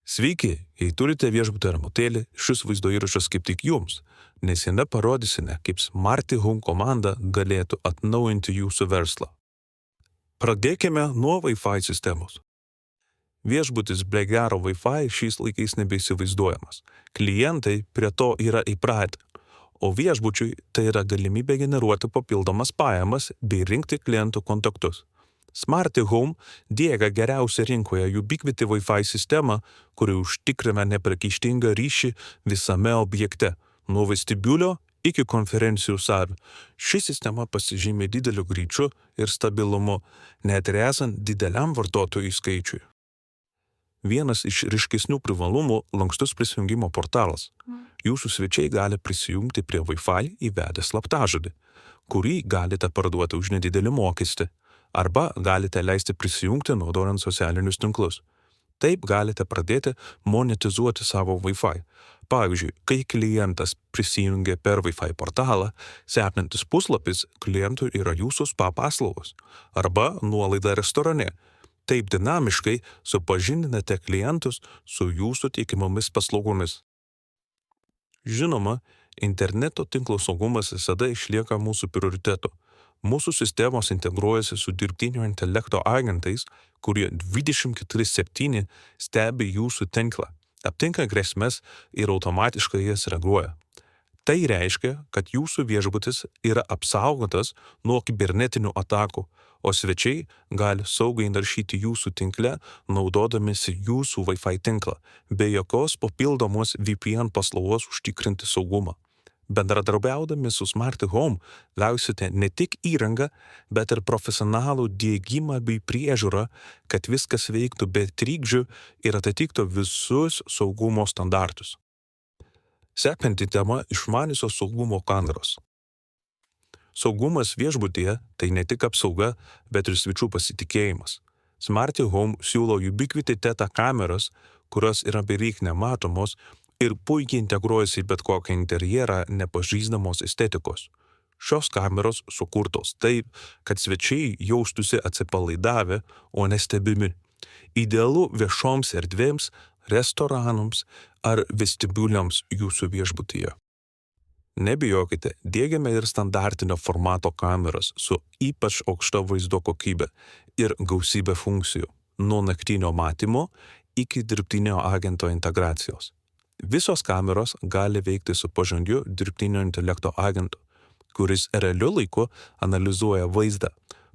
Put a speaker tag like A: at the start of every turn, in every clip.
A: Sveiki, jei turite viešbutį ar motelį, šis vaizdo įrašas kaip tik jums, nes jame parodysime, kaip Smarty Home komanda galėtų atnaujinti jūsų verslą. Pradėkime nuo Wi-Fi sistemos. Viešbutis be gero Wi-Fi šiais laikais nebeįsivaizduojamas. Klientai prie to yra įpratę, o viešbučiui tai yra galimybė generuoti papildomas pajamas bei rinkti klientų kontaktus. Smarty Home diegia geriausią rinkoje Ubiquiti Wi-Fi sistemą, kuri užtikrina nepriekaištingą ryšį visame objekte, nuo vestibiulio iki konferencijų salių. Ši sistema pasižymi dideliu greičiu ir stabilumu, net ir esant dideliam vartotojų skaičiui. Vienas iš ryškesnių privalumų – lankstus prisijungimo portalas. Jūsų svečiai gali prisijungti prie Wi-Fi įvedę slaptažodį, kurį galite parduoti už nedidelį mokestį, arba galite leisti prisijungti naudojant socialinius tinklus. Taip galite pradėti monetizuoti savo Wi-Fi. Pavyzdžiui, kai klientas prisijungia per Wi-Fi portalą, sekantis puslapis klientui yra jūsų spa paslaugos arba nuolaida restorane. Taip dinamiškai supažindinate klientus su jūsų teikiamomis paslaugomis. Žinoma, interneto tinklo saugumas visada išlieka mūsų prioritetu. Mūsų sistemos integruojasi su dirbtinio intelekto agentais, kurie 24/7 stebi jūsų tinklą, aptinka grėsmes ir automatiškai jas reaguoja. Tai reiškia, kad jūsų viešbutis yra apsaugotas nuo kibernetinių atakų, o svečiai gali saugiai naršyti jūsų tinkle, naudodamisi jūsų Wi-Fi tinklą, be jokios papildomos VPN paslaugos užtikrinti saugumą. Bendradarbiaudami su Smarty Home gausite ne tik įrangą, bet ir profesionalų diegimą bei priežiūrą, kad viskas veiktų be trikdžių ir atitiktų visus saugumo standartus. Sekanti tema – išmaniosios saugumo kameros. Saugumas viešbutyje – tai ne tik apsauga, bet ir svečių pasitikėjimas. Smarty Home siūlo Ubiquiti Theta kameras, kurios yra beveik nematomos ir puikiai integruojasi į bet kokią interjerą nepažįstamos estetikos. Šios kameros sukurtos taip, kad svečiai jaustųsi atsipalaidavę, o nestebimi. Idealu viešoms erdvėms, restoranams ar vestibiuliams jūsų viešbutyje. Nebijokite, diegiame ir standartinio formato kameras su ypač aukšta vaizdo kokybė ir gausybė funkcijų, nuo naktinio matymo iki dirbtinio agento integracijos. Visos kameros gali veikti su pažangiu dirbtinio intelekto agentu, kuris realiu laiku analizuoja vaizdą.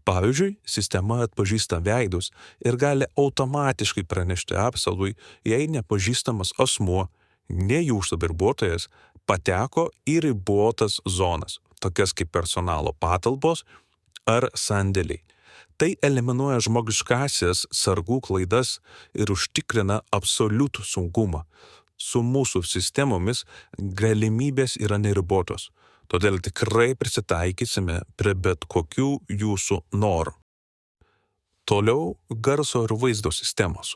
A: Pavyzdžiui, sistema atpažįsta veidus ir gali automatiškai pranešti apsaugui, jei nepažįstamas asmuo, ne jūsų darbuotojas, pateko į ribotas zonas, tokias kaip personalo patalpos ar sandėliai. Tai eliminuoja žmogiškasias sargų klaidas ir užtikrina absoliutų saugumą. Su mūsų sistemomis galimybės yra neribotos, todėl tikrai prisitaikysime prie bet kokių jūsų norų. Toliau garso ir vaizdo sistemos.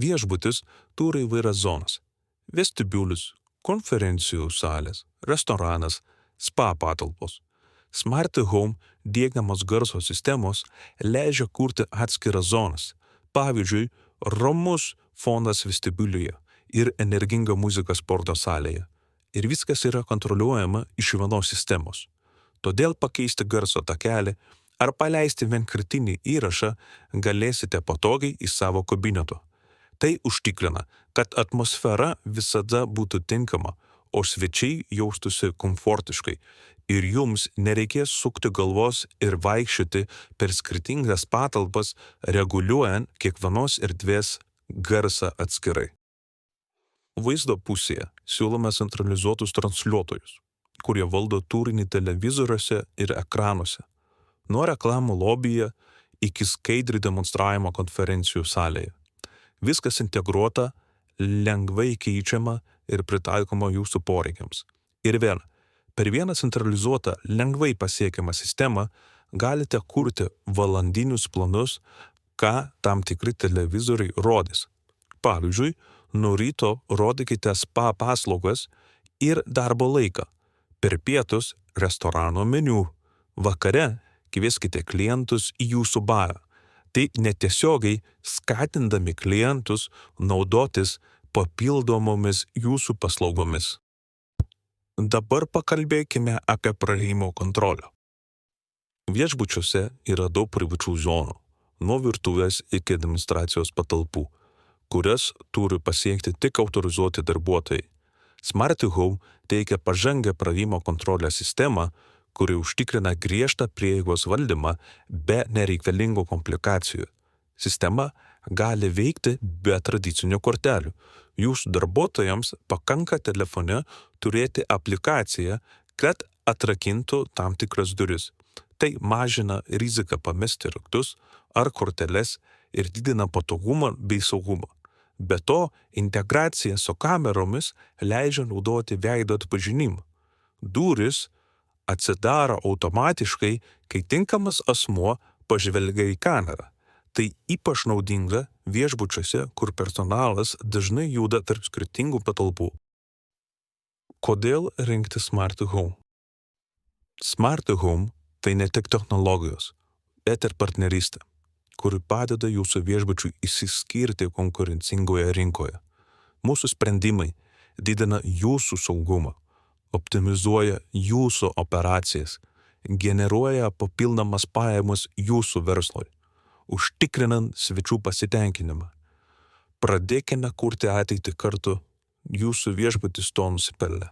A: Viešbutis turi įvairias zonas – vestibiulis, konferencijų salės, restoranas, spa patalpos. Smarty Home diegiamos garso sistemos leidžia kurti atskiras zonas, pavyzdžiui, ramus fonas vestibiulyje ir energinga muzika sporto salėje. Ir viskas yra kontroliuojama iš vienos sistemos. Todėl pakeisti garso takelį ar paleisti vienkartinį įrašą galėsite patogiai į savo kabineto. Tai užtikrina, kad atmosfera visada būtų tinkama, o svečiai jaustųsi komfortiškai ir jums nereikės sukti galvos ir vaikščioti per skirtingas patalpas, reguliuojant kiekvienos erdvės garsą atskirai. Vaizdo pusėje siūlome centralizuotus transliuotojus, kurie valdo turinį televizoriuose ir ekranuose, nuo reklamų lobyje iki skaidriai demonstravimo konferencijų salėje. Viskas integruota, lengvai keičiama ir pritaikoma jūsų poreikiams. Ir vėl, per vieną centralizuotą, lengvai pasiekiamą sistemą galite kurti valandinius planus, ką tam tikri televizoriai rodys. Pavyzdžiui, nuo ryto rodykite spa paslaugas ir darbo laiką. Per pietus restorano meniu. Vakare kvieskite klientus į jūsų barą. Tai netiesiogiai skatindami klientus naudotis papildomomis jūsų paslaugomis. Dabar pakalbėkime apie praėjimo kontrolę. Viešbučiuose yra daug privačių zonų, nuo virtuvės iki administracijos patalpų, kurias turi pasiekti tik autorizuoti darbuotojai. Smart Home teikia pažangę praėjimo kontrolės sistemą, kuri užtikrina griežtą prieigos valdymą be nereikalingų komplikacijų. Sistema gali veikti be tradicinių kortelių. Jūsų darbuotojams pakanka telefone turėti aplikaciją, kad atrakintų tam tikras duris. Tai mažina riziką pamesti raktus ar korteles ir didina patogumą bei saugumą. Be to, integracija su kameromis leidžia naudoti veido atpažinimą. Durys atsidaro automatiškai, kai tinkamas asmuo pažvelgia į kamerą. Tai ypač naudinga viešbučiuose, kur personalas dažnai juda tarp skirtingų patalpų. Kodėl rinktis Smart Home? Smart Home tai ne tik technologijos, bet ir partnerystė, kuri padeda jūsų viešbučiui išsiskirti konkurencingoje rinkoje. Mūsų sprendimai didina jūsų saugumą, optimizuoja jūsų operacijas, generuoja papildomas pajamas jūsų verslui, užtikrinant svečių pasitenkinimą. Pradėkime kurti ateitį kartu, jūsų viešbutis to nusipelnė.